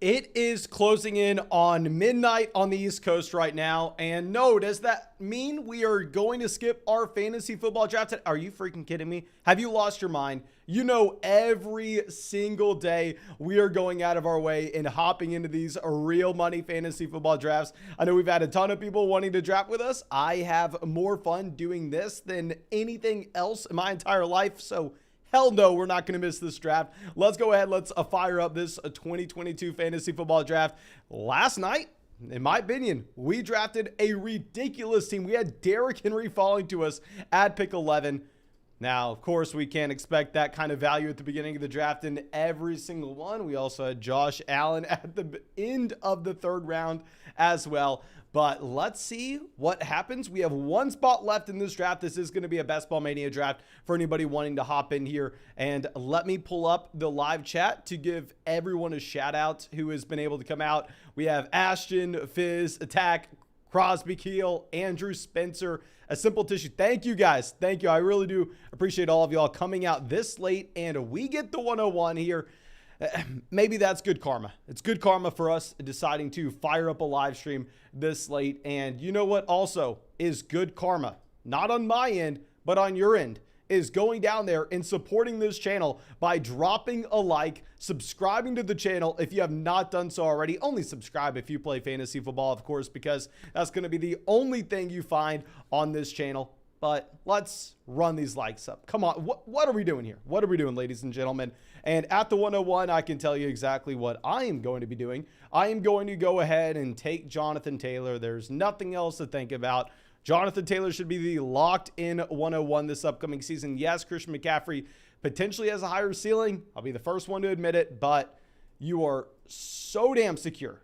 It is closing in on midnight on the East Coast right now. And no, does that mean we are going to skip our fantasy football draft? Are you freaking kidding me? Have you lost your mind? You know, every single day we are going out of our way and hopping into these real money fantasy football drafts. I know we've had a ton of people wanting to draft with us. I have more fun doing this than anything else in my entire life. So hell no, we're not going to miss this draft. Let's go ahead. Let's fire up this 2022 fantasy football draft. Last night, in my opinion, we drafted a ridiculous team. We had Derrick Henry falling to us at pick 11. Now, of course, we can't expect that kind of value at the beginning of the draft in every single one. We also had Josh Allen at the end of the third round as well. But let's see what happens. We have one spot left in this draft. This is going to be a Best Ball Mania draft for anybody wanting to hop in here. And let me pull up the live chat to give everyone a shout out who has been able to come out. We have Ashton, Fizz, Attack, Crosby, Keel, Andrew, Spencer, A Simple Tissue. Thank you guys. Thank you. I really do appreciate all of y'all coming out this late. And we get the 101 here. Maybe that's good karma. It's good karma for us deciding to fire up a live stream this late. And you know what also is good karma? Not on my end, but on your end, is going down there and supporting this channel by dropping a like, subscribing to the channel if you have not done so already. Only subscribe if you play fantasy football, of course, because that's going to be the only thing you find on this channel. But let's run these likes up. Come on. What are we doing here? What are we doing, ladies and gentlemen? And at the 101, I can tell you exactly what I am going to be doing. I am going to go ahead and take Jonathan Taylor. There's nothing else to think about. Jonathan Taylor should be the locked in 101 this upcoming season. Yes, Christian McCaffrey potentially has a higher ceiling. I'll be the first one to admit it, but you are so damn secure.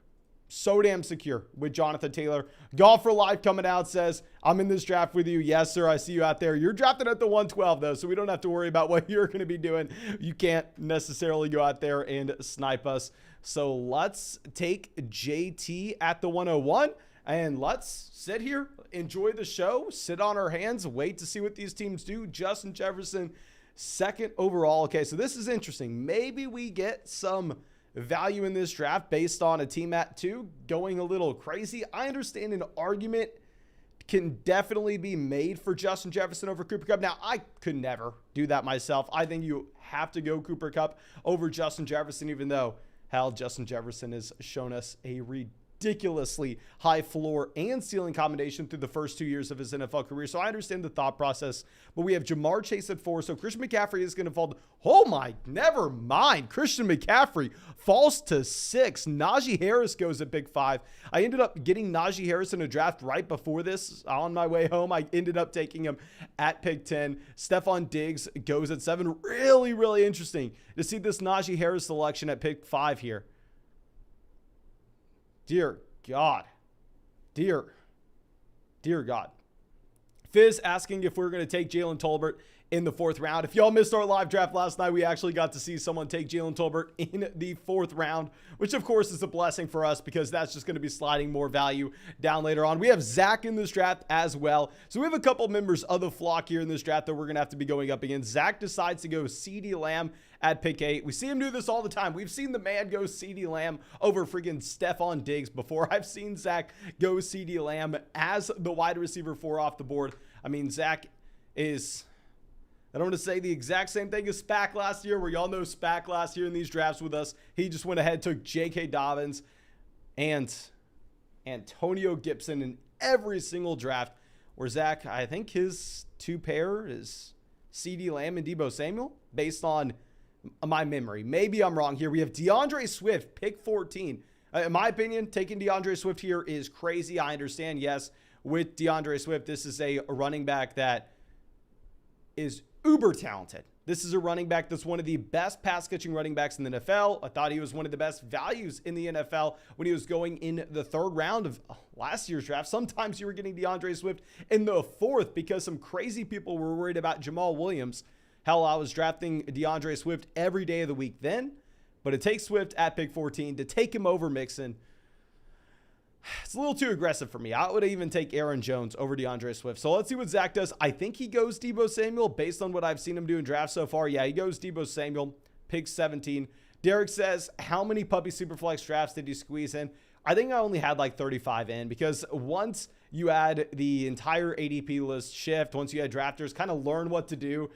So damn secure with Jonathan Taylor. Golf for Life coming out says, I'm in this draft with you. Yes, sir. I see you out there. You're drafted at the 112, though, so we don't have to worry about what you're going to be doing. You can't necessarily go out there and snipe us. So let's take JT at the 101, and let's sit here, enjoy the show, sit on our hands, wait to see what these teams do. Justin Jefferson, second overall. Okay, so this is interesting. Maybe we get some value in this draft based on a team at 2 going a little crazy. I understand an argument can definitely be made for Justin Jefferson over Cooper Kupp. Now, I could never do that myself. I think you have to go Cooper Kupp over Justin Jefferson, even though, hell, Justin Jefferson has shown us a ridiculously high floor and ceiling combination through the first 2 years of his NFL career. So I understand the thought process, but we have Jamar Chase at 4. So Christian McCaffrey is going to fall. Oh my, never mind. Christian McCaffrey falls to 6. Najee Harris goes at pick 5. I ended up getting Najee Harris in a draft right before this. On my way home, I ended up taking him at pick 10. Stephon Diggs goes at 7. Really, really interesting to see this Najee Harris selection at pick 5 here. Dear God. Dear God. Fizz asking if we're going to take Jalen Tolbert in the 4th round. If y'all missed our live draft last night, we actually got to see someone take Jalen Tolbert in the 4th round, which of course is a blessing for us because that's just going to be sliding more value down later on. We have Zach in this draft as well. So we have a couple members of the flock here in this draft that we're going to have to be going up against. Zach decides to go CeeDee Lamb at pick 8. We see him do this all the time. We've seen the man go CeeDee Lamb over freaking Stephon Diggs before. I've seen Zach go CeeDee Lamb as the wide receiver 4 off the board. I mean, Zach is, I don't want to say the exact same thing as Spack last year, where y'all know Spack last year in these drafts with us. He just went ahead, took J.K. Dobbins and Antonio Gibson in every single draft, where Zach, I think his 2 pair is CeeDee Lamb and Deebo Samuel, based on my memory. Maybe I'm wrong here. We have DeAndre Swift, pick 14. In my opinion, taking DeAndre Swift here is crazy. I understand, yes, with DeAndre Swift, this is a running back that is uber talented. This is a running back that's one of the best pass catching running backs in the NFL. I thought he was one of the best values in the NFL when he was going in the 3rd round of last year's draft. Sometimes you were getting DeAndre Swift in the 4th because some crazy people were worried about Jamal Williams. Hell, I was drafting DeAndre Swift every day of the week then, but it takes Swift at pick 14 to take him over Mixon. It's a little too aggressive for me. I would even take Aaron Jones over DeAndre Swift. So let's see what Zach does. I think he goes Deebo Samuel based on what I've seen him do in drafts so far. Yeah, he goes Deebo Samuel, pick 17. Derek says, how many puppy superflex drafts did you squeeze in? I think I only had like 35 in, because once you add the entire ADP list shift, once you had drafters kind of learn what to do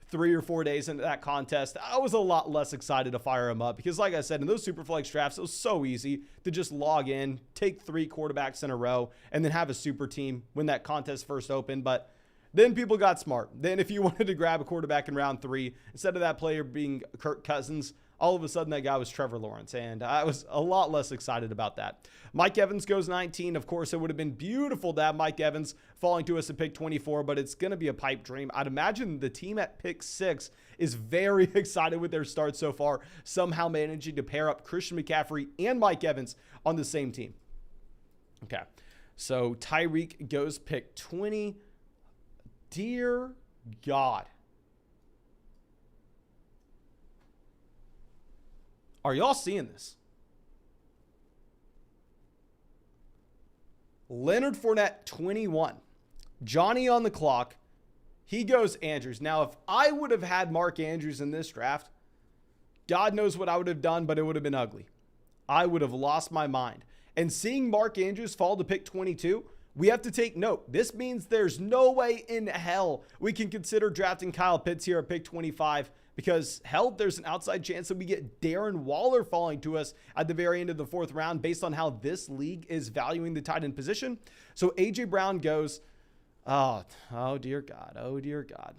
3 or 4 days into that contest, I was a lot less excited to fire them up, because like I said, in those superflex drafts, it was so easy to just log in, take 3 quarterbacks in a row, and then have a super team when that contest first opened. But then people got smart. Then if you wanted to grab a quarterback in round 3, instead of that player being Kirk Cousins, all of a sudden that guy was Trevor Lawrence, and I was a lot less excited about that. Mike Evans goes 19. Of course, it would have been beautiful to have Mike Evans falling to us at pick 24, but it's going to be a pipe dream. I'd imagine the team at pick 6 is very excited with their start so far, somehow managing to pair up Christian McCaffrey and Mike Evans on the same team. Okay, so Tyreek goes pick 20. Dear God. Are y'all seeing this? Leonard Fournette, 21. Johnny on the clock. He goes Andrews. Now, if I would have had Mark Andrews in this draft, God knows what I would have done, but it would have been ugly. I would have lost my mind. And seeing Mark Andrews fall to pick 22, we have to take note. This means there's no way in hell we can consider drafting Kyle Pitts here at pick 25, because hell, there's an outside chance that we get Darren Waller falling to us at the very end of the 4th round based on how this league is valuing the tight end position. So A.J. Brown goes, oh dear God, oh dear God.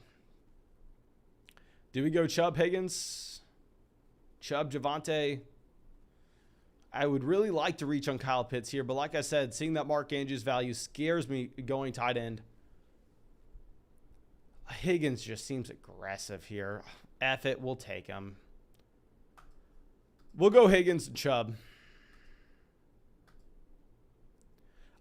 Do we go Chubb, Higgins, Chubb, Javonte? I would really like to reach on Kyle Pitts here, but like I said, seeing that Mark Andrews value scares me going tight end. Higgins just seems aggressive here. F it, we'll take him. We'll go Higgins and Chubb.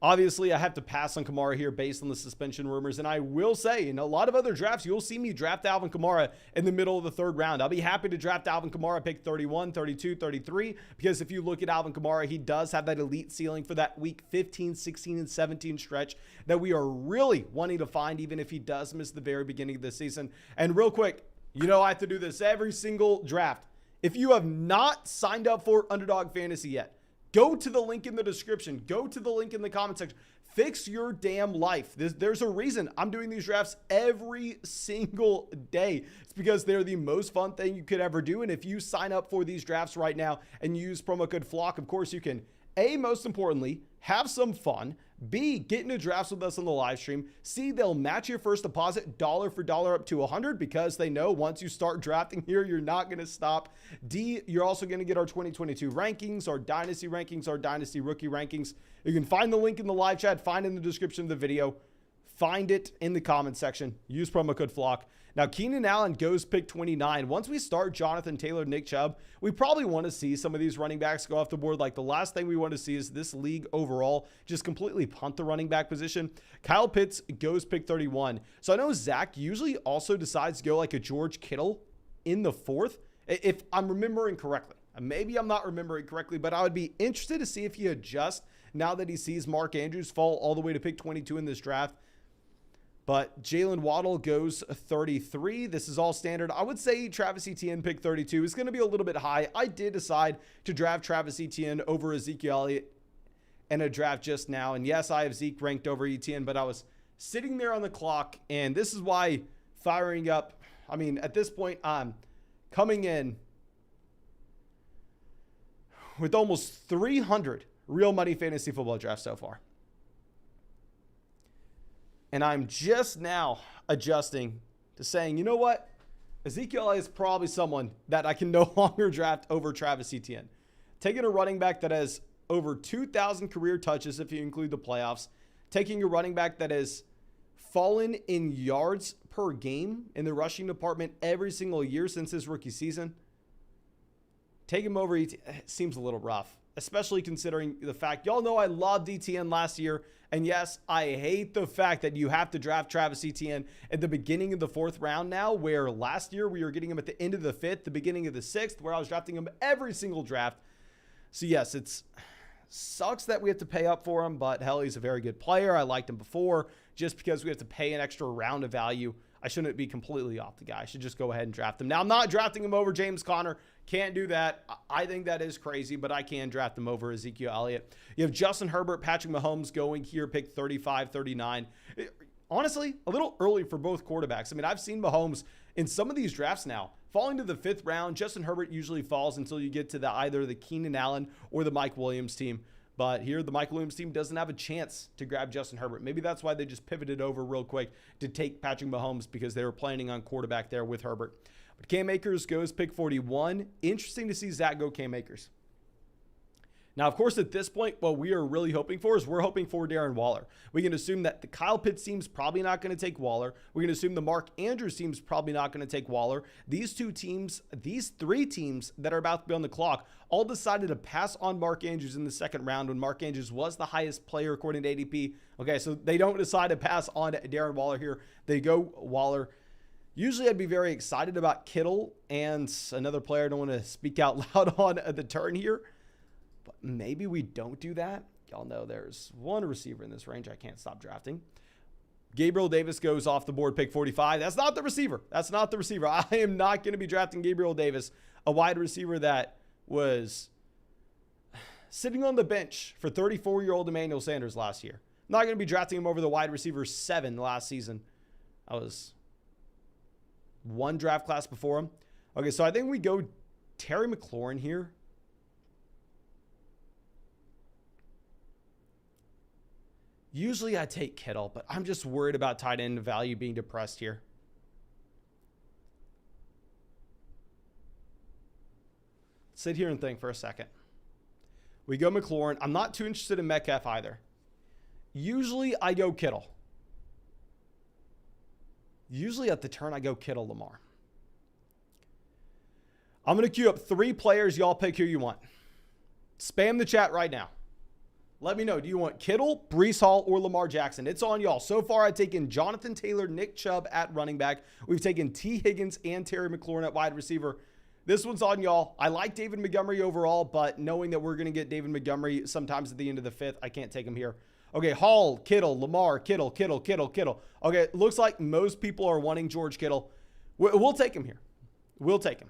Obviously, I have to pass on Kamara here based on the suspension rumors. And I will say, in a lot of other drafts, you'll see me draft Alvin Kamara in the middle of the 3rd round. I'll be happy to draft Alvin Kamara pick 31, 32, 33. Because if you look at Alvin Kamara, he does have that elite ceiling for that week 15, 16, and 17 stretch that we are really wanting to find, even if he does miss the very beginning of the season. And real quick, you know I have to do this every single draft. If you have not signed up for Underdog Fantasy yet, go to the link in the description. Go to the link in the comment section. Fix your damn life. There's a reason I'm doing these drafts every single day. It's because they're the most fun thing you could ever do. And if you sign up for these drafts right now and use promo code FLOCK, of course you can, A, most importantly, have some fun. B, get into drafts with us on the live stream. C, they'll match your first deposit dollar for dollar up to 100, because they know once you start drafting here, you're not going to stop. D, you're also going to get our 2022 rankings, our dynasty rankings, our dynasty rookie rankings. You can find the link in the live chat, find it in the description of the video, find it in the comment section. Use promo code FLOCK. Now, Keenan Allen goes pick 29. Once we start Jonathan Taylor, Nick Chubb, we probably want to see some of these running backs go off the board. Like, the last thing we want to see is this league overall just completely punt the running back position. Kyle Pitts goes pick 31. So I know Zach usually also decides to go like a George Kittle in the 4th, if I'm remembering correctly. Maybe I'm not remembering correctly, but I would be interested to see if he adjusts now that he sees Mark Andrews fall all the way to pick 22 in this draft. But Jalen Waddle goes 33. This is all standard. I would say Travis Etienne pick 32 is going to be a little bit high. I did decide to draft Travis Etienne over Ezekiel Elliott in a draft just now. And yes, I have Zeke ranked over Etienne, but I was sitting there on the clock. And this is why firing up, I mean, at this point, I'm coming in with almost 300 real money fantasy football drafts so far. And I'm just now adjusting to saying, you know what? Ezekiel is probably someone that I can no longer draft over Travis Etienne. Taking a running back that has over 2,000 career touches, if you include the playoffs. Taking a running back that has fallen in yards per game in the rushing department every single year since his rookie season. Take him over Etienne seems a little rough, especially considering the fact, y'all know I loved Etienne last year. And yes, I hate the fact that you have to draft Travis Etienne at the beginning of the 4th round now, where last year we were getting him at the end of the 5th, the beginning of the 6th, where I was drafting him every single draft. So yes, it sucks that we have to pay up for him, but hell, he's a very good player. I liked him before. Just because we have to pay an extra round of value, I shouldn't be completely off the guy. I should just go ahead and draft him. Now, I'm not drafting him over James Conner. Can't do that. I think that is crazy, but I can draft them over Ezekiel Elliott. You have Justin Herbert, Patrick Mahomes going here, pick 35, 39. Honestly, a little early for both quarterbacks. I mean, I've seen Mahomes in some of these drafts now falling to the 5th round. Justin Herbert usually falls until you get to either the Keenan Allen or the Mike Williams team. But here, the Mike Williams team doesn't have a chance to grab Justin Herbert. Maybe that's why they just pivoted over real quick to take Patrick Mahomes, because they were planning on quarterback there with Herbert. But Cam Akers goes pick 41. Interesting to see Zach go Cam Akers. Now, of course, at this point, what we are really hoping for is we're hoping for Darren Waller. We can assume that the Kyle Pitts team's probably not going to take Waller. We can assume the Mark Andrews team's probably not going to take Waller. These 3 teams that are about to be on the clock all decided to pass on Mark Andrews in the 2nd round when Mark Andrews was the highest player according to ADP. Okay, so they don't decide to pass on Darren Waller here. They go Waller. Usually I'd be very excited about Kittle and another player I don't want to speak out loud on at the turn here. But maybe we don't do that. Y'all know there's one receiver in this range I can't stop drafting. Gabriel Davis goes off the board, pick 45. That's not the receiver. I am not going to be drafting Gabriel Davis, a wide receiver that was sitting on the bench for 34-year-old Emmanuel Sanders last year. I'm not going to be drafting him over the wide receiver 7 last season. I was one draft class before him. Okay, so I think we go Terry McLaurin here. Usually I take Kittle, but I'm just worried about tight end value being depressed here. Sit here and think for a second. We go McLaurin. I'm not too interested in Metcalf either. Usually I go Kittle. Usually at the turn I go Kittle, Lamar. I'm going to queue up 3 players. Y'all pick who you want. Spam the chat right now. Let me know. Do you want Kittle, Breece Hall, or Lamar Jackson? It's on y'all. So far, I've taken Jonathan Taylor, Nick Chubb at running back. We've taken T. Higgins and Terry McLaurin at wide receiver. This one's on y'all. I like David Montgomery overall, but knowing that we're going to get David Montgomery sometimes at the end of the 5th, I can't take him here. Okay, Hall, Kittle, Lamar, Kittle. Okay, looks like most people are wanting George Kittle. We'll take him here. We'll take him.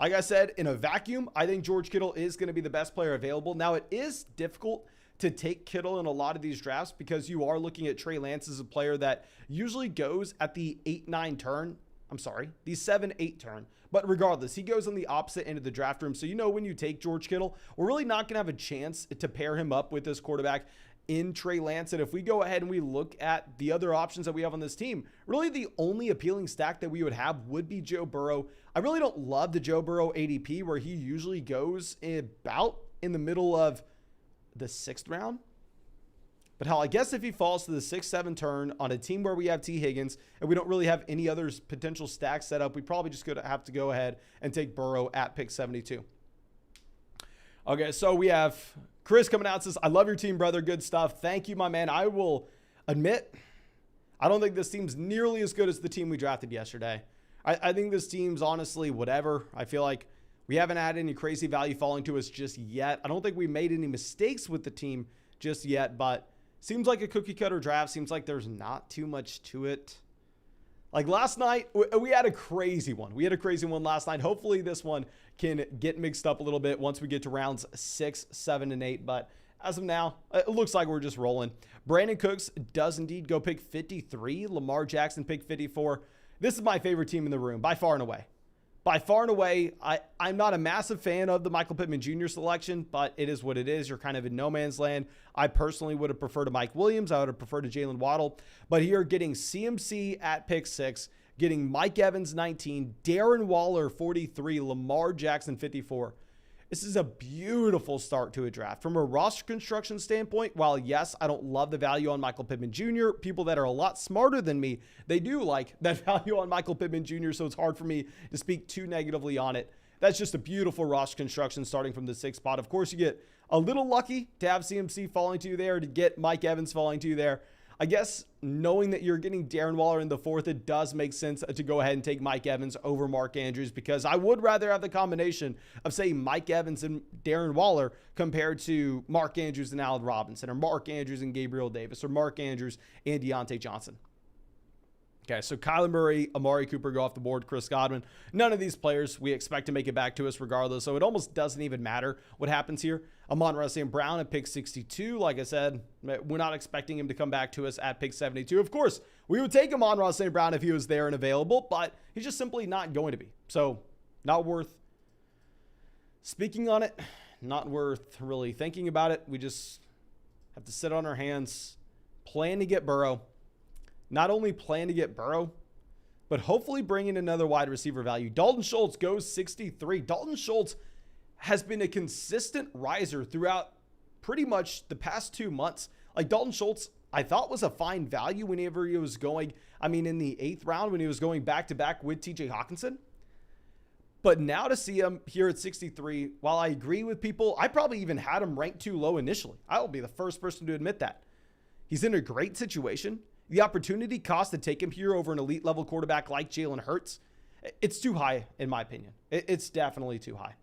Like I said, in a vacuum, I think George Kittle is going to be the best player available. Now, it is difficult to take Kittle in a lot of these drafts because you are looking at Trey Lance as a player that usually goes at the 8-9 turn. I'm sorry, the 7-8 turn. But regardless, he goes on the opposite end of the draft room. So, when you take George Kittle, we're really not going to have a chance to pair him up with this quarterback in Trey Lance. And if we go ahead and we look at the other options that we have on this team, really the only appealing stack that we would have would be Joe Burrow. I really don't love the Joe Burrow ADP where he usually goes about in the middle of the 6th round. But hell, I guess if he falls to the 6-7 turn on a team where we have T. Higgins and we don't really have any other potential stacks set up, we probably just going to have to go ahead and take Burrow at pick 72. Okay, so we have Chris coming out and says, I love your team, brother. Good stuff. Thank you, my man. I will admit, I don't think this team's nearly as good as the team we drafted yesterday. I think this team's honestly whatever. I feel like we haven't had any crazy value falling to us just yet. I don't think we made any mistakes with the team just yet, but seems like a cookie cutter draft. Seems like there's not too much to it. Like last night, we had a crazy one. We had a crazy one last night. Hopefully this one can get mixed up a little bit once we get to rounds 6, 7, and 8. But as of now, it looks like we're just rolling. Brandon Cooks does indeed go pick 53. Lamar Jackson pick 54. This is my favorite team in the room by far and away. By far and away, I'm not a massive fan of the Michael Pittman Jr. selection, but it is what it is. You're kind of in no man's land. I personally would have preferred to Mike Williams. I would have preferred to Jalen Waddle. But here, getting CMC at pick 6, getting Mike Evans 19, Darren Waller 43, Lamar Jackson 54. This is a beautiful start to a draft. From a roster construction standpoint, while yes, I don't love the value on Michael Pittman Jr., people that are a lot smarter than me, they do like that value on Michael Pittman Jr., so it's hard for me to speak too negatively on it. That's just a beautiful roster construction starting from the 6th spot. Of course, you get a little lucky to have CMC falling to you there, to get Mike Evans falling to you there. I guess knowing that you're getting Darren Waller in the 4th, it does make sense to go ahead and take Mike Evans over Mark Andrews, because I would rather have the combination of, say, Mike Evans and Darren Waller compared to Mark Andrews and Allen Robinson, or Mark Andrews and Gabriel Davis, or Mark Andrews and Deontay Johnson. Okay, so Kyler Murray, Amari Cooper go off the board, Chris Godwin. None of these players we expect to make it back to us regardless, so it almost doesn't even matter what happens here. Amon-Ra St. Brown at pick 62. Like I said, we're not expecting him to come back to us at pick 72. Of course, we would take Amon-Ra St. Brown if he was there and available, but he's just simply not going to be. So, not worth speaking on it, not worth really thinking about it. We just have to sit on our hands, plan to get Burrow. Not only plan to get Burrow, but hopefully bring in another wide receiver value. Dalton Schultz goes 63. Dalton Schultz has been a consistent riser throughout pretty much the past 2 months. Like Dalton Schultz, I thought was a fine value whenever he was going, in the 8th round when he was going back-to-back with TJ Hawkinson. But now to see him here at 63, while I agree with people, I probably even had him ranked too low initially. I will be the first person to admit that. He's in a great situation. The opportunity cost to take him here over an elite level quarterback like Jalen Hurts, it's too high in my opinion. It's definitely too high.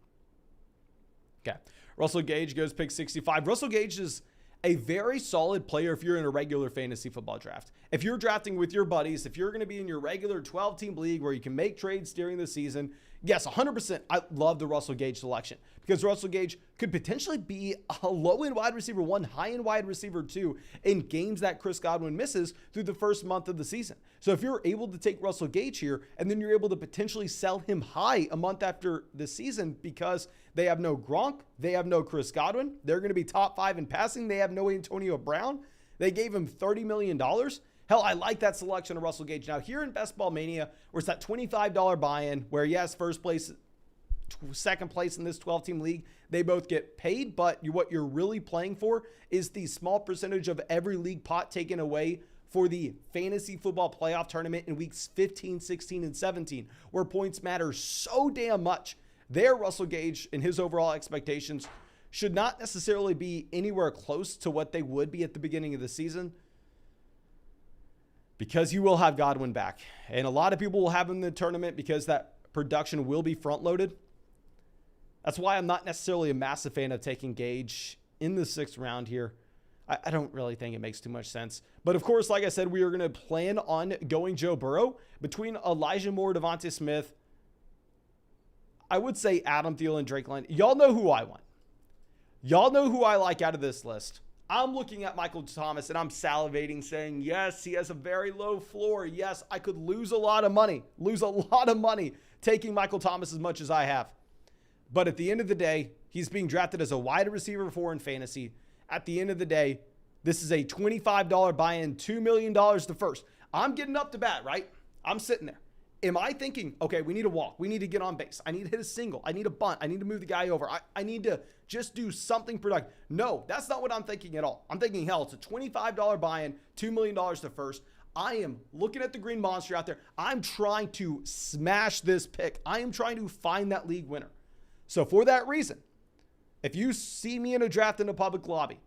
Okay. Russell Gage goes pick 65. Russell Gage is a very solid player if you're in a regular fantasy football draft. If you're drafting with your buddies, if you're going to be in your regular 12-team league where you can make trades during the season, yes, 100%, I love the Russell Gage selection because Russell Gage could potentially be a low-end wide receiver 1, high-end wide receiver 2 in games that Chris Godwin misses through the first month of the season. So if you're able to take Russell Gage here and then you're able to potentially sell him high a month after the season because they have no Gronk, they have no Chris Godwin, they're going to be top 5 in passing, they have no Antonio Brown, they gave him $30 million. Hell, I like that selection of Russell Gage. Now, here in Best Ball Mania, where it's that $25 buy-in, where, yes, first place, second place in this 12-team league, they both get paid, but what you're really playing for is the small percentage of every league pot taken away for the fantasy football playoff tournament in weeks 15, 16, and 17, where points matter so damn much. There, Russell Gage and his overall expectations should not necessarily be anywhere close to what they would be at the beginning of the season, because you will have Godwin back. And a lot of people will have him in the tournament because that production will be front-loaded. That's why I'm not necessarily a massive fan of taking Gage in the 6th round here. I don't really think it makes too much sense. But, of course, like I said, we are going to plan on going Joe Burrow. Between Elijah Moore, Devontae Smith, I would say Adam Thielen, Drake London. Y'all know who I want. Y'all know who I like out of this list. I'm looking at Michael Thomas and I'm salivating saying, yes, he has a very low floor. Yes, I could lose a lot of money taking Michael Thomas as much as I have. But at the end of the day, he's being drafted as a wide receiver 4 in fantasy. At the end of the day, this is a $25 buy-in, $2 million to first. I'm getting up to bat, right? I'm sitting there. Am I thinking, okay, we need to walk. We need to get on base. I need to hit a single. I need a bunt. I need to move the guy over. I need to just do something productive. No, that's not what I'm thinking at all. I'm thinking, hell, it's a $25 buy-in, $2 million to first. I am looking at the green monster out there. I'm trying to smash this pick. I am trying to find that league winner. So for that reason, if you see me in a draft in a public lobby,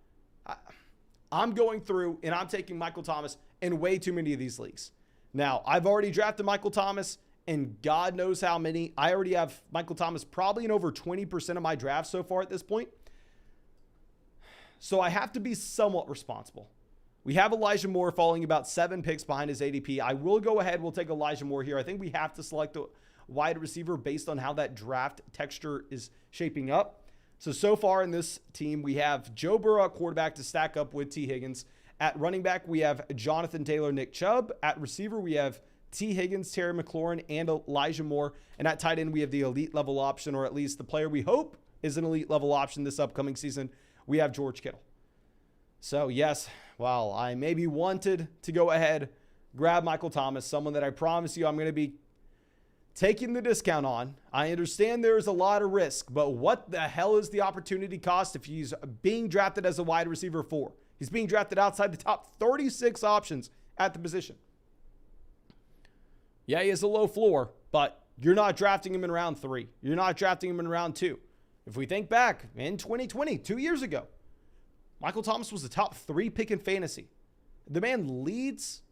I'm going through and I'm taking Michael Thomas in way too many of these leagues. Now, I've already drafted Michael Thomas in God knows how many. I already have Michael Thomas probably in over 20% of my drafts so far at this point. So I have to be somewhat responsible. We have Elijah Moore falling about 7 picks behind his ADP. I will go ahead. We'll take Elijah Moore here. I think we have to select a wide receiver based on how that draft texture is shaping up. So far in this team, we have Joe Burrow at quarterback to stack up with T. Higgins. At running back, we have Jonathan Taylor, Nick Chubb. At receiver, we have T. Higgins, Terry McLaurin, and Elijah Moore. And at tight end, we have the elite level option, or at least the player we hope is an elite level option this upcoming season. We have George Kittle. So yes, while I maybe wanted to go ahead, grab Michael Thomas, someone that I promise you I'm going to be taking the discount on. I understand there's a lot of risk, but what the hell is the opportunity cost if he's being drafted as a wide receiver 4? He's being drafted outside the top 36 options at the position. Yeah, he has a low floor, but you're not drafting him in round 3. You're not drafting him in round 2. If we think back in 2020, 2 years ago, Michael Thomas was the top 3 pick in fantasy. The man leads,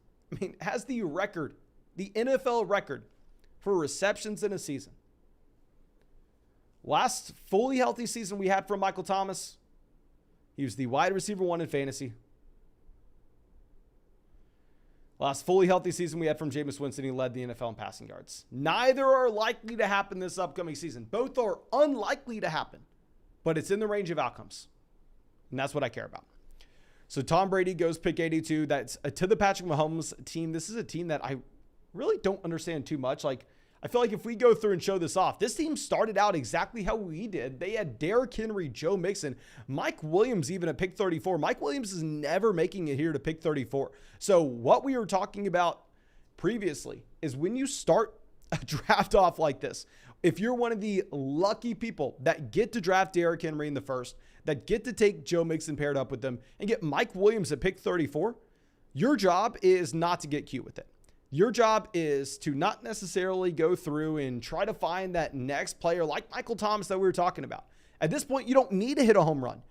has the record, the NFL record for receptions in a season. Last fully healthy season we had from Michael Thomas, he was the wide receiver 1 in fantasy. Last fully healthy season we had from Jameis Winston, he led the NFL in passing yards. Neither are likely to happen this upcoming season. Both are unlikely to happen, but it's in the range of outcomes. And that's what I care about. So Tom Brady goes pick 82. That's to the Patrick Mahomes team. This is a team that I really don't understand too much. Like, I feel like if we go through and show this off, this team started out exactly how we did. They had Derrick Henry, Joe Mixon, Mike Williams even at pick 34. Mike Williams is never making it here to pick 34. So what we were talking about previously is when you start a draft off like this, if you're one of the lucky people that get to draft Derrick Henry in the first, that get to take Joe Mixon paired up with them and get Mike Williams at pick 34, your job is not to get cute with it. Your job is to not necessarily go through and try to find that next player like Michael Thomas that we were talking about. At this point, you don't need to hit a home run.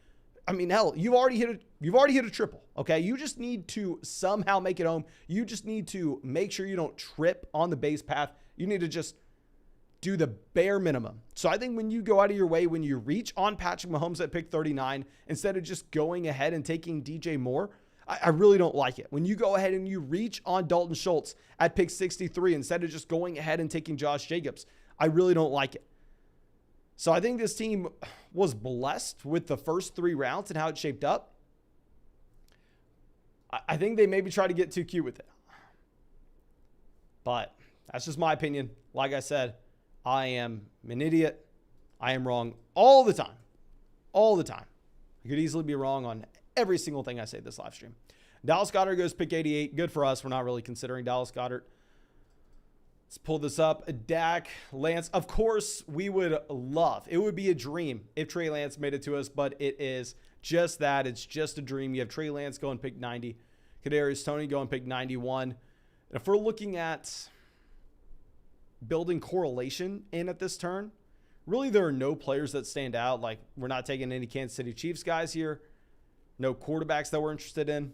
I mean, hell, you've already hit a triple, okay? You just need to somehow make it home. You just need to make sure you don't trip on the base path. You need to just do the bare minimum. So I think when you go out of your way, when you reach on Patrick Mahomes at pick 39, instead of just going ahead and taking DJ Moore, I really don't like it. When you go ahead and you reach on Dalton Schultz at pick 63 instead of just going ahead and taking Josh Jacobs, I really don't like it. So I think this team was blessed with the first 3 rounds and how it shaped up. I think they maybe try to get too cute with it. But that's just my opinion. Like I said, I am an idiot. I am wrong all the time. All the time. I could easily be wrong on every single thing I say this live stream. Dallas Goedert goes pick 88. Good for us. We're not really considering Dallas Goedert. Let's pull this up. Dak, Lance. Of course, we would love. It would be a dream if Trey Lance made it to us, but it is just that. It's just a dream. You have Trey Lance going pick 90. Kadarius Toney going pick 91. And if we're looking at building correlation in at this turn, really there are no players that stand out. Like, we're not taking any Kansas City Chiefs guys here. No quarterbacks that we're interested in.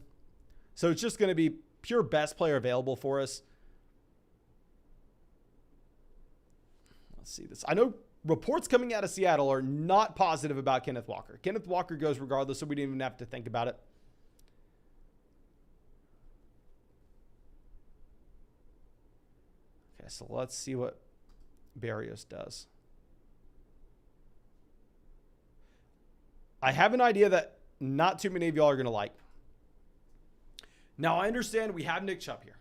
So it's just going to be pure best player available for us. Let's see this. I know reports coming out of Seattle are not positive about Kenneth Walker. Kenneth Walker goes regardless, so we didn't even have to think about it. Okay, so let's see what Barrios does. I have an idea that not too many of y'all are going to like. Now, I understand we have Nick Chubb here.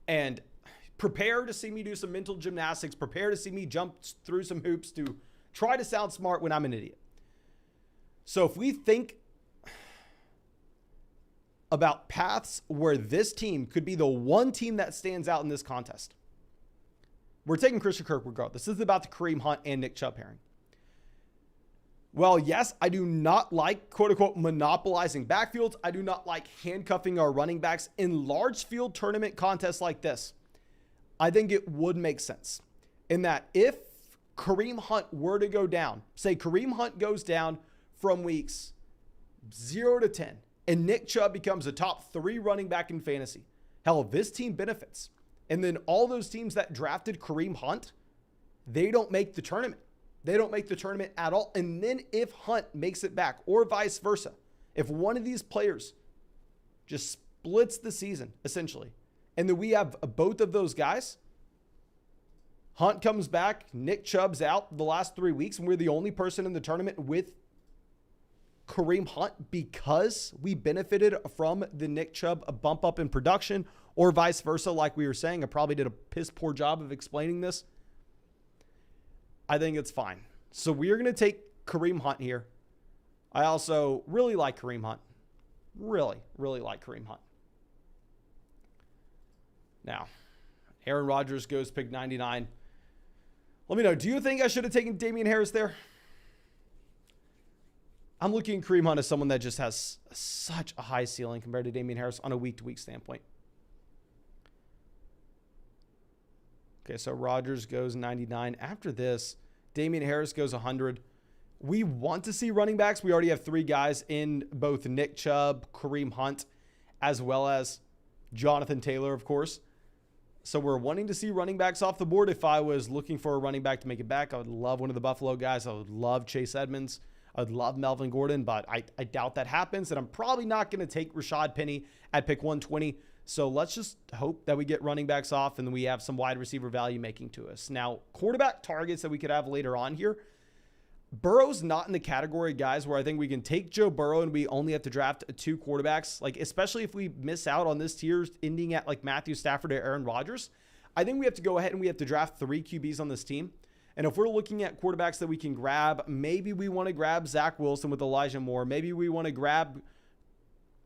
And prepare to see me do some mental gymnastics. Prepare to see me jump through some hoops to try to sound smart when I'm an idiot. So if we think about paths where this team could be the one team that stands out in this contest, we're taking Christian Kirk regardless. This is about the Kareem Hunt and Nick Chubb pairing. Well, yes, I do not like, quote unquote, monopolizing backfields. I do not like handcuffing our running backs in large field tournament contests like this. I think it would make sense in that if Kareem Hunt were to go down, say Kareem Hunt goes down from weeks 0 to 10, and Nick Chubb becomes a top 3 running back in fantasy. Hell, this team benefits. And then all those teams that drafted Kareem Hunt, they don't make the tournament. They don't make the tournament at all. And then if Hunt makes it back, or vice versa, if one of these players just splits the season, essentially, and then we have both of those guys, Hunt comes back, Nick Chubb's out the last 3 weeks, and we're the only person in the tournament with Kareem Hunt because we benefited from the Nick Chubb bump up in production, or vice versa, like we were saying. I probably did a piss poor job of explaining this. I think it's fine. So we are going to take Kareem Hunt here. I also really like Kareem Hunt. Really, really like Kareem Hunt. Now, Aaron Rodgers goes pick 99. Let me know, do you think I should have taken Damian Harris there? I'm looking at Kareem Hunt as someone that just has such a high ceiling compared to Damian Harris on a week-to-week standpoint. Okay, so Rodgers goes 99. After this, Damian Harris goes 100. We want to see running backs. We already have 3 guys in both Nick Chubb, Kareem Hunt, as well as Jonathan Taylor, of course. So we're wanting to see running backs off the board. If I was looking for a running back to make it back, I would love one of the Buffalo guys. I would love Chase Edmonds. I would love Melvin Gordon, but I doubt that happens. And I'm probably not going to take Rashad Penny at pick 120 So let's just hope that we get running backs off and then we have some wide receiver value making to us. Now, quarterback targets that we could have later on here. Burrow's not in the category of guys where I think we can take Joe Burrow and we only have to draft 2 quarterbacks. Like, especially if we miss out on this tier ending at like Matthew Stafford or Aaron Rodgers. I think we have to go ahead and we have to draft 3 QBs on this team. And if we're looking at quarterbacks that we can grab, maybe we want to grab Zach Wilson with Elijah Moore. Maybe we want to grab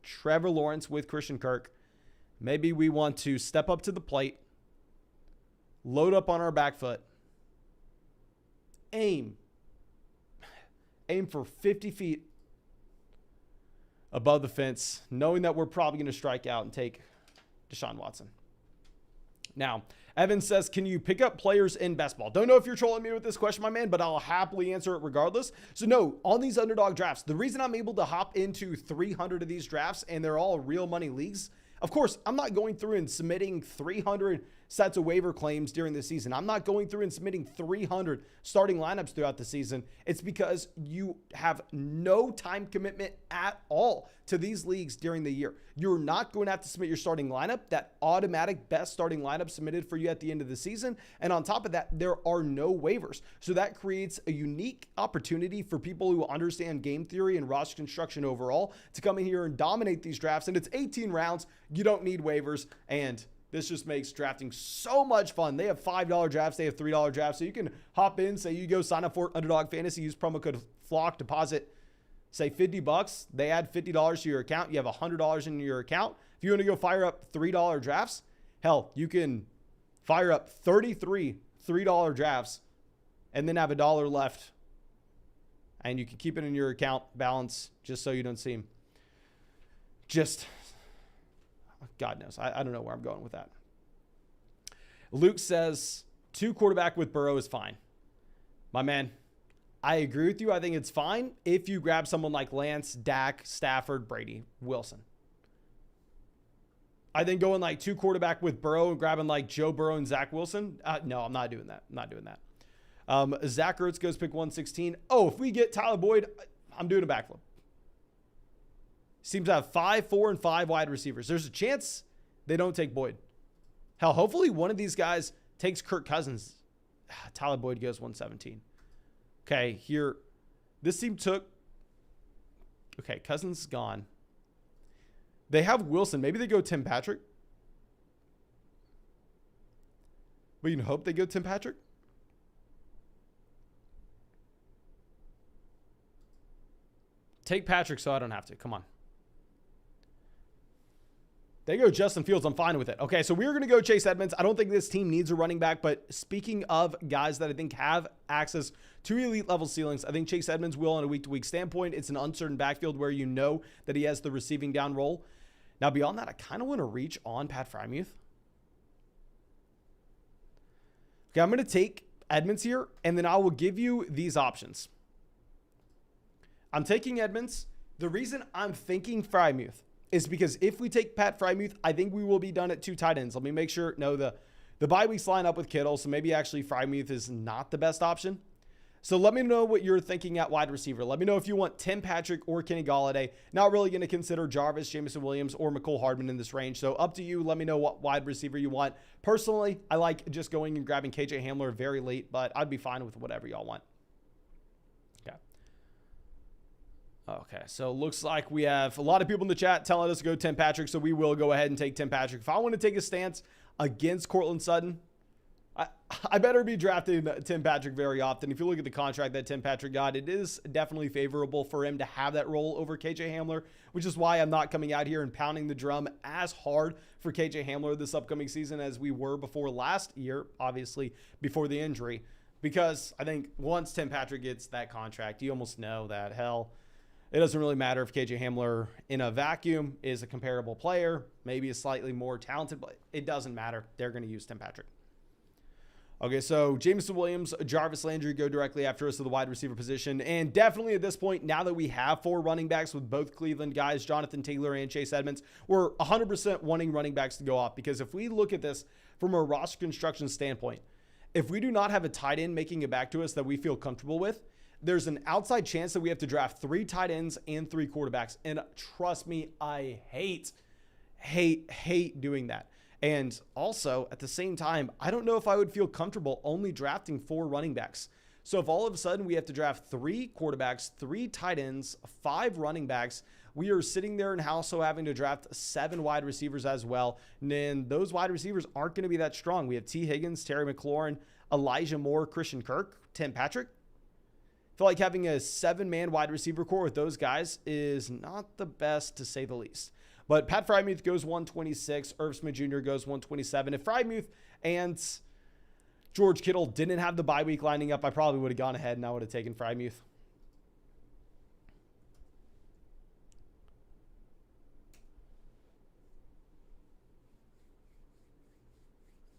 Trevor Lawrence with Christian Kirk. Maybe we want to step up to the plate, load up on our back foot, aim for 50 feet above the fence, knowing that we're probably going to strike out and take Deshaun Watson. Now, Evan says, can you pick up players in best ball? Don't know if you're trolling me with this question, my man, but I'll happily answer it regardless. So no, on these underdog drafts, the reason I'm able to hop into 300 of these drafts and they're all real money leagues, of course, I'm not going through and submitting 300 sets of waiver claims during the season. I'm not going through and submitting 300 starting lineups throughout the season. It's because you have no time commitment at all to these leagues during the year. You're not going to have to submit your starting lineup, that automatic best starting lineup submitted for you at the end of the season. And on top of that, there are no waivers. So that creates a unique opportunity for people who understand game theory and roster construction overall to come in here and dominate these drafts. And it's 18 rounds. You don't need waivers. And this just makes drafting so much fun. They have $5 drafts. They have $3 drafts. So you can hop in, say you go sign up for Underdog Fantasy, use promo code FLOCK, deposit, say $50. They add $50 to your account. You have $100 in your account. If you want to go fire up $3 drafts, hell, you can fire up 33 $3 drafts and then have $1 left. And you can keep it in your account balance just so you don't seem just... God knows. I don't know where I'm going with that. Luke says 2 quarterback with Burrow is fine. My man, I agree with you. I think it's fine if you grab someone like Lance, Dak, Stafford, Brady, Wilson. I think going like 2 quarterback with Burrow and grabbing like Joe Burrow and Zach Wilson. No, I'm not doing that. I'm not doing that. Zach Ertz goes pick 116. Oh, if we get Tyler Boyd, I'm doing a backflip. Seems to have 5, 4, and 5 wide receivers. There's a chance they don't take Boyd. Hell, hopefully one of these guys takes Kirk Cousins. Tyler Boyd goes 117. Okay, here. This team took... Okay, Cousins is gone. They have Wilson. Maybe they go Tim Patrick. We can hope they go Tim Patrick. Take Patrick so I don't have to. Come on. They go Justin Fields. I'm fine with it. Okay, so we're going to go Chase Edmonds. I don't think this team needs a running back, but speaking of guys that I think have access to elite level ceilings, I think Chase Edmonds will on a week-to-week standpoint. It's an uncertain backfield where you know that he has the receiving down role. Now, beyond that, I kind of want to reach on Pat Freiermuth. Okay, I'm going to take Edmonds here, and then I will give you these options. I'm taking Edmonds. The reason I'm thinking Freiermuth is because if we take Pat Freiermuth, I think we will be done at 2 tight ends. Let me make sure. No, the bye weeks line up with Kittle, so maybe actually Freiermuth is not the best option. So let me know what you're thinking at wide receiver. Let me know if you want Tim Patrick or Kenny Golladay. Not really going to consider Jarvis, Jameson Williams, or Mecole Hardman in this range. So up to you. Let me know what wide receiver you want. Personally, I like just going and grabbing KJ Hamler very late, but I'd be fine with whatever y'all want. Okay, so looks like we have a lot of people in the chat telling us to go Tim Patrick, so we will go ahead and take Tim Patrick. If I want to take a stance against Courtland Sutton, I better be drafting Tim Patrick very often. If you look at the contract that Tim Patrick got, it is definitely favorable for him to have that role over KJ Hamler, which is why I'm not coming out here and pounding the drum as hard for KJ Hamler this upcoming season as we were before last year, obviously before the injury, because I think once Tim Patrick gets that contract, you almost know that, hell, it doesn't really matter if KJ Hamler in a vacuum is a comparable player, maybe a slightly more talented, but it doesn't matter. They're going to use Tim Patrick. Okay, so Jameson Williams, Jarvis, Landry go directly after us to the wide receiver position. And definitely at this point, now that we have 4 running backs with both Cleveland guys, Jonathan Taylor and Chase Edmonds, we're 100% wanting running backs to go off. Because if we look at this from a roster construction standpoint, if we do not have a tight end making it back to us that we feel comfortable with, there's an outside chance that we have to draft 3 tight ends and 3 quarterbacks. And trust me, I hate hate doing that. And also, at the same time, I don't know if I would feel comfortable only drafting 4 running backs. So if all of a sudden we have to draft 3 quarterbacks, 3 tight ends, 5 running backs, we are sitting there and also having to draft 7 wide receivers as well. And then those wide receivers aren't going to be that strong. We have T. Higgins, Terry McLaurin, Elijah Moore, Christian Kirk, Tim Patrick. I feel like having a 7-man wide receiver core with those guys is not the best, to say the least. But Pat Freiermuth goes 126. Irv Smith Jr. goes 127. If Freiermuth and George Kittle didn't have the bye week lining up, I probably would have gone ahead and I would have taken Freiermuth.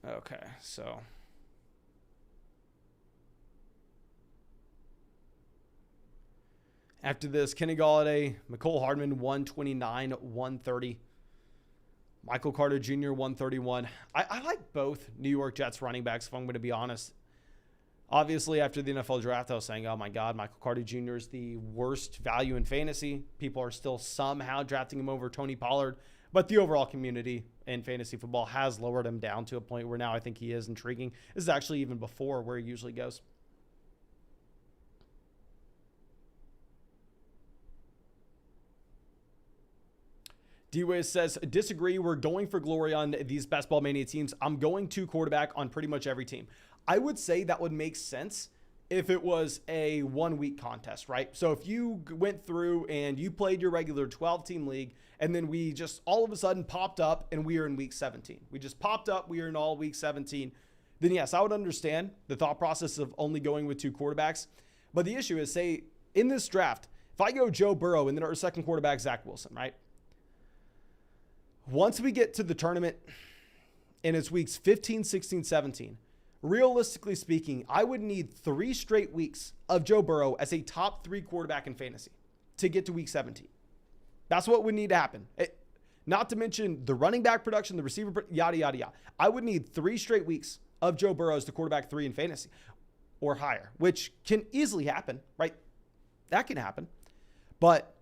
Okay, so after this, Kenny Golladay, Mecole Hardman, 129, 130. Michael Carter Jr., 131. I like both New York Jets running backs, if I'm going to be honest. Obviously, after the NFL draft, I was saying, oh my God, Michael Carter Jr. is the worst value in fantasy. People are still somehow drafting him over Tony Pollard. But the overall community in fantasy football has lowered him down to a point where now I think he is intriguing. This is actually even before where he usually goes. D-Wiz says, disagree. We're going for glory on these Best Ball Mania teams. I'm going to quarterback on pretty much every team. I would say that would make sense if it was a 1-week contest, right? So if you went through and you played your regular 12-team league, and then we just all of a sudden popped up and we are in week 17. We just popped up, we are in all week 17. Then yes, I would understand the thought process of only going with 2 quarterbacks. But the issue is, say, in this draft, if I go Joe Burrow and then our second quarterback, Zach Wilson, right? Once we get to the tournament and it's weeks 15, 16, 17, realistically speaking, I would need 3 straight weeks of Joe Burrow as a top 3 quarterback in fantasy to get to week 17. That's what would need to happen. Not to mention the running back production, the receiver, yada, yada, yada. I would need 3 straight weeks of Joe Burrow as the quarterback 3 in fantasy or higher, which can easily happen, right? That can happen. But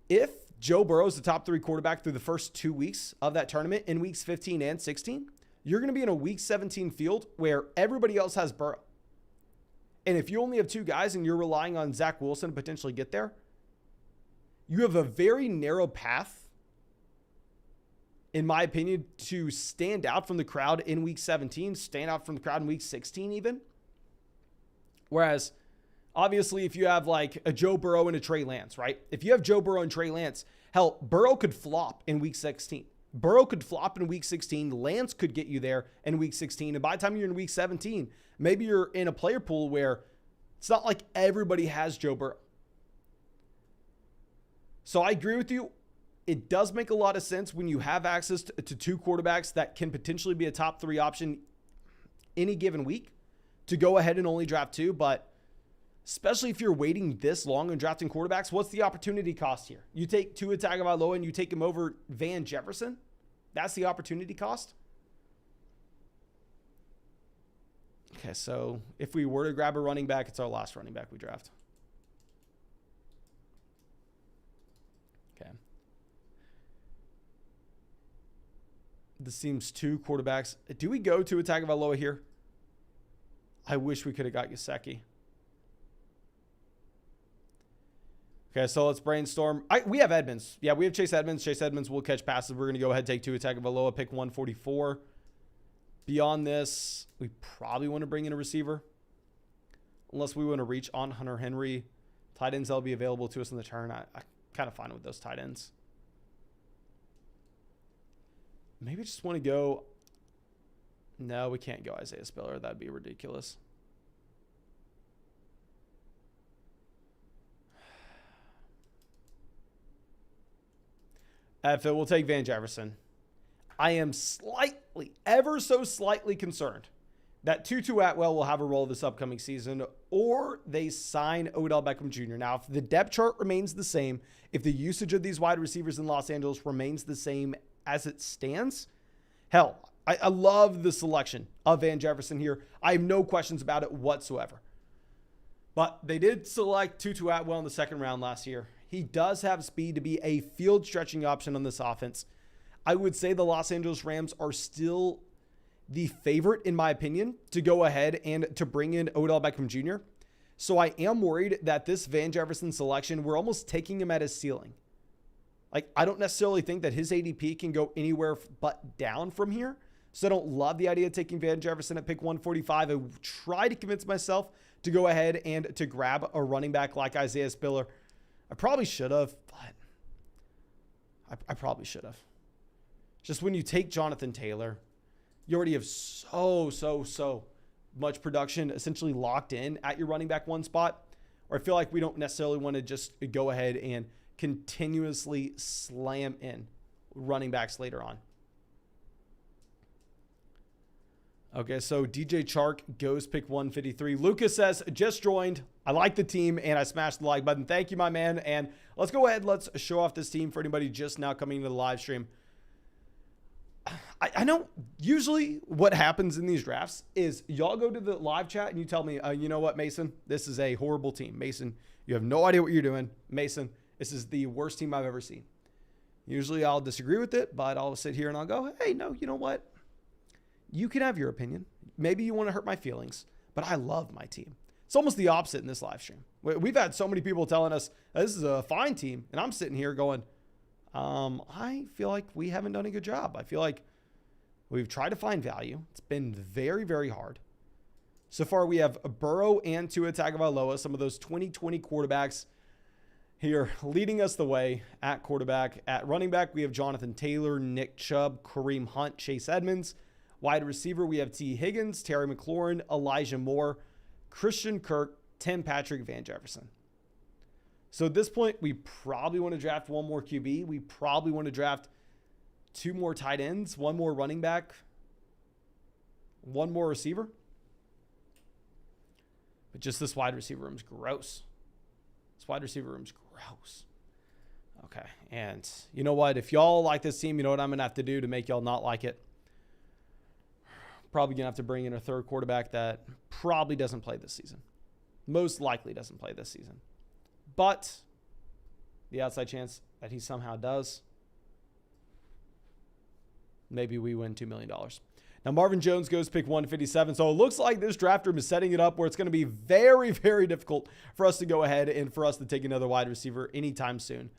if Joe Burrow is the top 3 quarterback through the first 2 weeks of that tournament in weeks 15 and 16, you're going to be in a week 17 field where everybody else has Burrow. And if you only have 2 guys and you're relying on Zach Wilson to potentially get there, you have a very narrow path, in my opinion, to stand out from the crowd in week 17, stand out from the crowd in week 16 even. Whereas, obviously, if you have like a Joe Burrow and a Trey Lance, right? If you have Joe Burrow and Trey Lance, hell, Burrow could flop in week 16. Burrow could flop in week 16. Lance could get you there in week 16. And by the time you're in week 17, maybe you're in a player pool where it's not like everybody has Joe Burrow. So I agree with you. It does make a lot of sense when you have access to 2 quarterbacks that can potentially be a top 3 option any given week to go ahead and only draft 2. But especially if you're waiting this long and drafting quarterbacks, what's the opportunity cost here? You take Tua Tagovailoa and you take him over Van Jefferson? That's the opportunity cost? Okay, so if we were to grab a running back, it's our last running back we draft. Okay. This seems 2 quarterbacks. Do we go to a Tagovailoa here? I wish we could have got Gesicki. Okay, so let's brainstorm. We have Edmonds. Yeah, we have Chase Edmonds. Chase Edmonds will catch passes. We're going to go ahead and take 2 Tagovailoa, pick 144. Beyond this, we probably want to bring in a receiver. Unless we want to reach on Hunter Henry. Tight ends that'll be available to us in the turn. I kind of fine with those tight ends. Maybe just want to go. No, we can't go Isaiah Spiller. That'd be ridiculous. If it will take Van Jefferson. I am slightly, ever so slightly concerned that Tutu Atwell will have a role this upcoming season, or they sign Odell Beckham Jr. Now, if the depth chart remains the same, if the usage of these wide receivers in Los Angeles remains the same as it stands, hell, I love the selection of Van Jefferson here. I have no questions about it whatsoever. But they did select Tutu Atwell in the 2nd round last year. He does have speed to be a field stretching option on this offense. I would say the Los Angeles Rams are still the favorite, in my opinion, to go ahead and to bring in Odell Beckham Jr. So I am worried that this Van Jefferson selection, we're almost taking him at his ceiling. Like, I don't necessarily think that his ADP can go anywhere but down from here. So I don't love the idea of taking Van Jefferson at pick 145. I try to convince myself to go ahead and to grab a running back like Isaiah Spiller. I probably should have, but I probably should have. Just when you take Jonathan Taylor, you already have so much production essentially locked in at your running back one spot. Or I feel like we don't necessarily want to just go ahead and continuously slam in running backs later on. Okay, so DJ Chark goes pick 153. Lucas says, just joined. I like the team, and I smashed the like button. Thank you, my man. And let's go ahead. Let's show off this team for anybody just now coming into the live stream. I know usually what happens in these drafts is y'all go to the live chat and you tell me, you know what, Mason, this is a horrible team. Mason, you have no idea what you're doing. Mason, this is the worst team I've ever seen. Usually I'll disagree with it, but I'll sit here and I'll go, hey, no, you know what? You can have your opinion. Maybe you want to hurt my feelings, but I love my team. It's almost the opposite in this live stream. We've had so many people telling us this is a fine team, and I'm sitting here going, I feel like we haven't done a good job. I feel like we've tried to find value. It's been very, very hard. So far, we have Burrow and Tua Tagovailoa, some of those 2020 quarterbacks here leading us the way at quarterback. At running back, we have Jonathan Taylor, Nick Chubb, Kareem Hunt, Chase Edmonds. Wide receiver, we have T. Higgins, Terry McLaurin, Elijah Moore, Christian Kirk, Tim Patrick, Van Jefferson. So at this point, we probably want to draft one more QB. We probably want to draft two more tight ends, one more running back, one more receiver. But just this wide receiver room's gross. This wide receiver room's gross. Okay, and you know what? If y'all like this team, you know what I'm going to have to do to make y'all not like it? Probably going to have to bring in a third quarterback that probably doesn't play this season. Most likely doesn't play this season. But the outside chance that he somehow does, maybe we win $2 million. Now, Marvin Jones goes pick 157. So it looks like this draft room is setting it up where it's going to be very, very difficult for us to go ahead and for us to take another wide receiver anytime soon.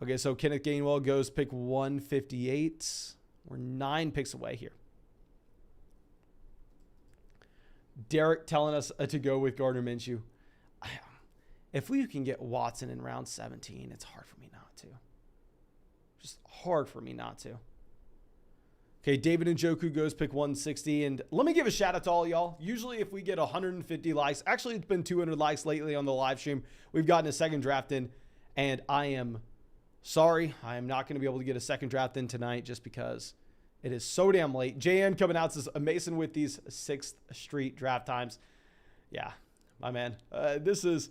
Okay, so Kenneth Gainwell goes pick 158. We're 9 picks away here. Derek telling us to go with Gardner Minshew. If we can get Watson in round 17, it's hard for me not to. Just hard for me not to. Okay, David Njoku goes pick 160. And let me give a shout out to all y'all. Usually if we get 150 likes, actually it's been 200 likes lately on the live stream, we've gotten a second draft in. And I am sorry, I am not going to be able to get a second draft in tonight just because it is so damn late. JN coming out says, Mason with these 6th Street draft times. Yeah, my man. This is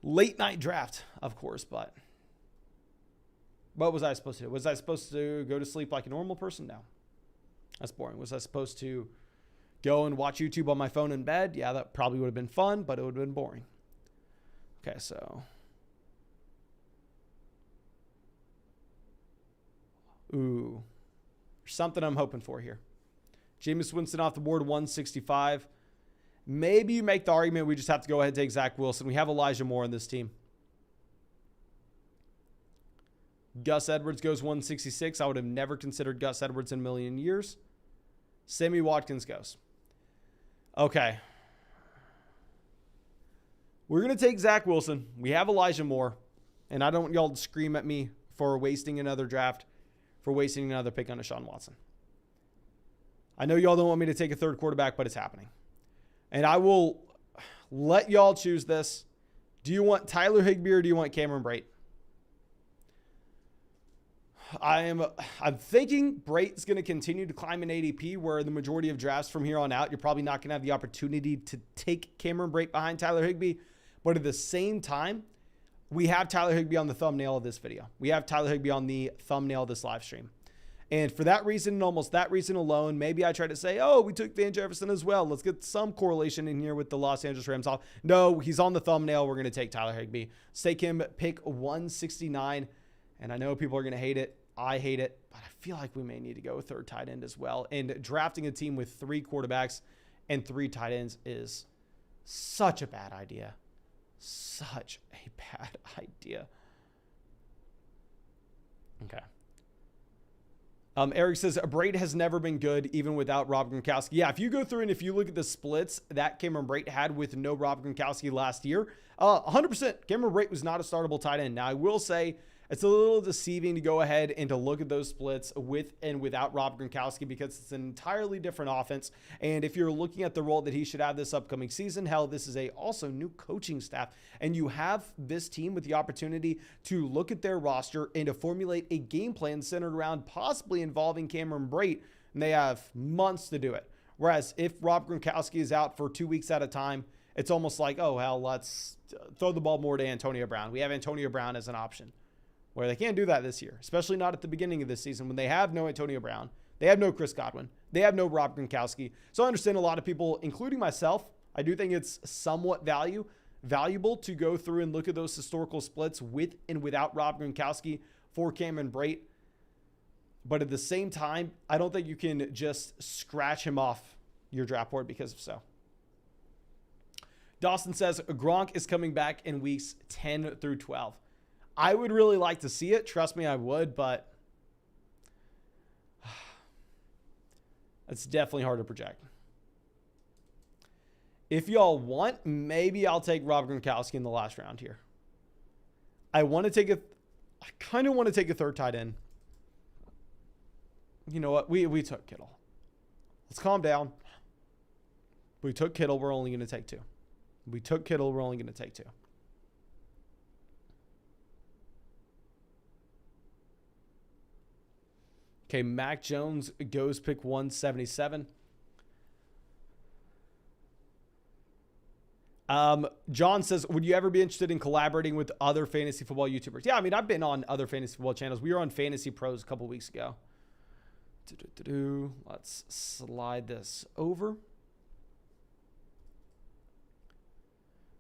late night draft, of course, but what was I supposed to do? Was I supposed to go to sleep like a normal person? No. That's boring. Was I supposed to go and watch YouTube on my phone in bed? Yeah, that probably would have been fun, but it would have been boring. Okay, so. Ooh. There's something I'm hoping for here. Jameis Winston off the board, 165. Maybe you make the argument we just have to go ahead and take Zach Wilson. We have Elijah Moore on this team. Gus Edwards goes 166. I would have never considered Gus Edwards in a million years. Sammy Watkins goes. Okay. We're going to take Zach Wilson. We have Elijah Moore. And I don't want y'all to scream at me for wasting another draft, for wasting another pick on Deshaun Watson. I know y'all don't want me to take a third quarterback, but it's happening. And I will let y'all choose this. Do you want Tyler Higbee or do you want Cameron Brate? I'm thinking Brate's going to continue to climb in ADP, where the majority of drafts from here on out, you're probably not going to have the opportunity to take Cameron Brate behind Tyler Higbee. But at the same time, we have Tyler Higbee on the thumbnail of this video. We have Tyler Higbee on the thumbnail of this live stream. And for that reason and almost that reason alone, maybe I try to say, oh, we took Van Jefferson as well. Let's get some correlation in here with the Los Angeles Rams. No, he's on the thumbnail. We're going to take Tyler Higbee. Let's take him, pick 169. And I know people are going to hate it. I hate it. But I feel like we may need to go with third tight end as well. And drafting a team with 3 quarterbacks and 3 tight ends is such a bad idea. Such a bad idea. Okay. Eric says, Brate has never been good, even without Rob Gronkowski. Yeah, if you go through and if you look at the splits that Cameron Brate had with no Rob Gronkowski last year, 100% Cameron Brate was not a startable tight end. Now, I will say it's a little deceiving to go ahead and to look at those splits with and without Rob Gronkowski because it's an entirely different offense. And if you're looking at the role that he should have this upcoming season, hell, this is a also new coaching staff. And you have this team with the opportunity to look at their roster and to formulate a game plan centered around possibly involving Cameron Brate. And they have months to do it. Whereas if Rob Gronkowski is out for 2 weeks at a time, it's almost like, oh, hell, let's throw the ball more to Antonio Brown. We have Antonio Brown as an option. Where they can't do that this year, especially not at the beginning of this season when they have no Antonio Brown, they have no Chris Godwin, they have no Rob Gronkowski. So I understand a lot of people, including myself, I do think it's somewhat valuable to go through and look at those historical splits with and without Rob Gronkowski for Cameron Brate. But at the same time, I don't think you can just scratch him off your draft board because of so. Dawson says Gronk is coming back in weeks 10 through 12. I would really like to see it. Trust me, I would, but it's definitely hard to project. If y'all want, maybe I'll take Rob Gronkowski in the last round here. I kind of want to take a third tight end. You know what? We took Kittle. Let's calm down. We took Kittle. We're only going to take 2. We took Kittle. We're only going to take 2. Okay, Mac Jones goes pick 177. John says, would you ever be interested in collaborating with other fantasy football YouTubers? Yeah, I mean, I've been on other fantasy football channels. We were on Fantasy Pros a couple weeks ago. Let's slide this over.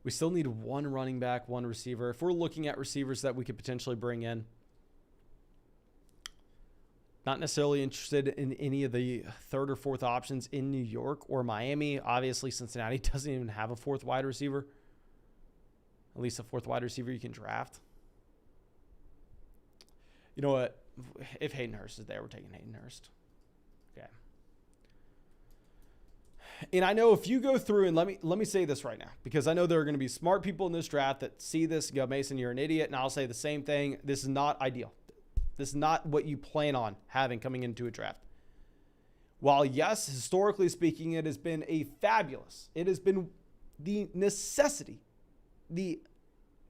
We still need 1 running back, 1 receiver. If we're looking at receivers that we could potentially bring in, not necessarily interested in any of the 3rd or 4th options in New York or Miami. Obviously, Cincinnati doesn't even have a 4th wide receiver. At least a 4th wide receiver you can draft. You know what? If Hayden Hurst is there, we're taking Hayden Hurst. Okay. And I know if you go through and let me say this right now, because I know there are going to be smart people in this draft that see this and go, Mason, you're an idiot. And I'll say the same thing. This is not ideal. This is not what you plan on having coming into a draft. While, yes, historically speaking, it has been it has been the necessity, the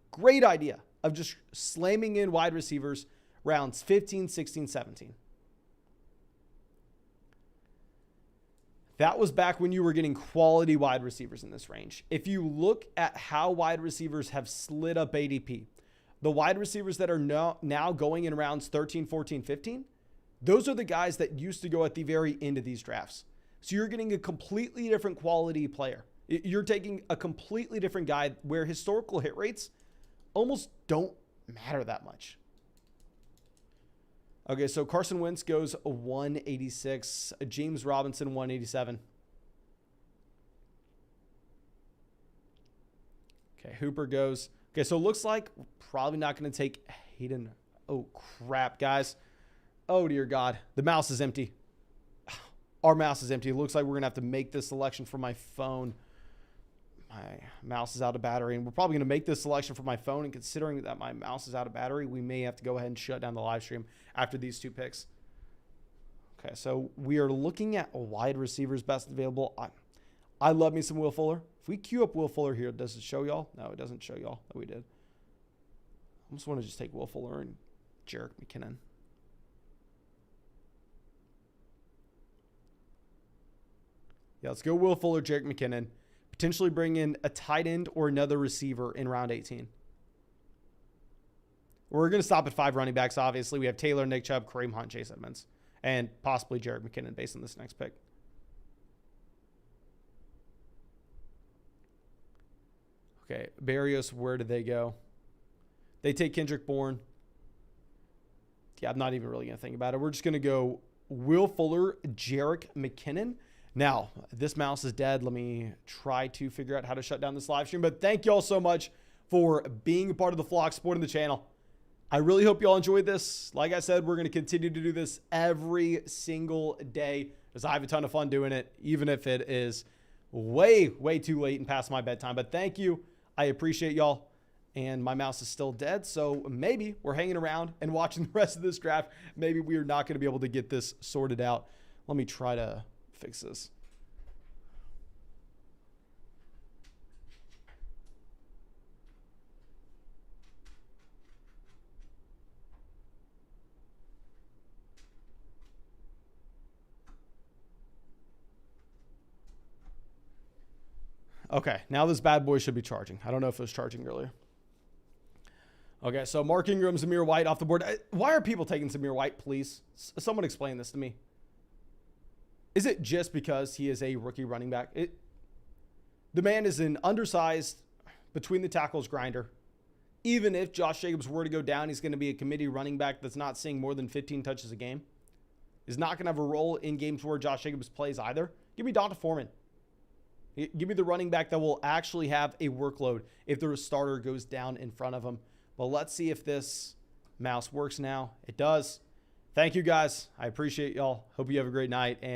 great idea of just slamming in wide receivers rounds 15, 16, 17. That was back when you were getting quality wide receivers in this range. If you look at how wide receivers have slid up ADP, the wide receivers that are now going in rounds 13, 14, 15, those are the guys that used to go at the very end of these drafts. So you're getting a completely different quality player. You're taking a completely different guy where historical hit rates almost don't matter that much. Okay, so Carson Wentz goes 186. James Robinson, 187. Okay, Hooper goes... Okay, so it looks like we're probably not going to take Hayden. Oh, crap, guys. Oh, dear God. The mouse is empty. Our mouse is empty. It looks like we're going to have to make this selection from my phone. My mouse is out of battery, and we're probably going to make this selection from my phone, and considering that my mouse is out of battery, we may have to go ahead and shut down the live stream after these 2 picks. Okay, so we are looking at wide receivers best available. I love me some Will Fuller. If we queue up Will Fuller here, does it show y'all? No, it doesn't show y'all that we did. I almost want to just take Will Fuller and Jerick McKinnon. Yeah, let's go Will Fuller, Jerick McKinnon. Potentially bring in a tight end or another receiver in round 18. We're going to stop at 5 running backs, obviously. We have Taylor, Nick Chubb, Kareem Hunt, Chase Edmonds. and possibly Jerick McKinnon based on this next pick. Okay, Barrios, where did they go? They take Kendrick Bourne. Yeah, I'm not even really going to think about it. We're just going to go Will Fuller, Jerick McKinnon. Now, this mouse is dead. Let me try to figure out how to shut down this live stream. But thank you all so much for being a part of the flock, supporting the channel. I really hope you all enjoyed this. Like I said, we're going to continue to do this every single day because I have a ton of fun doing it, even if it is way, way too late and past my bedtime. But thank you. I appreciate y'all. And my mouse is still dead, so maybe we're hanging around and watching the rest of this draft. Maybe we are not going to be able to get this sorted out. Let me try to fix this. Okay, now this bad boy should be charging. I don't know if it was charging earlier. Okay, so Mark Ingram, Zamir White off the board. Why are people taking Zamir White, please? Someone explain this to me. Is it just because he is a rookie running back? The man is an undersized, between the tackles grinder. Even if Josh Jacobs were to go down, he's going to be a committee running back that's not seeing more than 15 touches a game. He's not going to have a role in games where Josh Jacobs plays either. Give me Donta Foreman. Give me the running back that will actually have a workload if the starter goes down in front of him. But let's see if this mouse works now. It does. Thank you, guys. I appreciate y'all. Hope you have a great night. And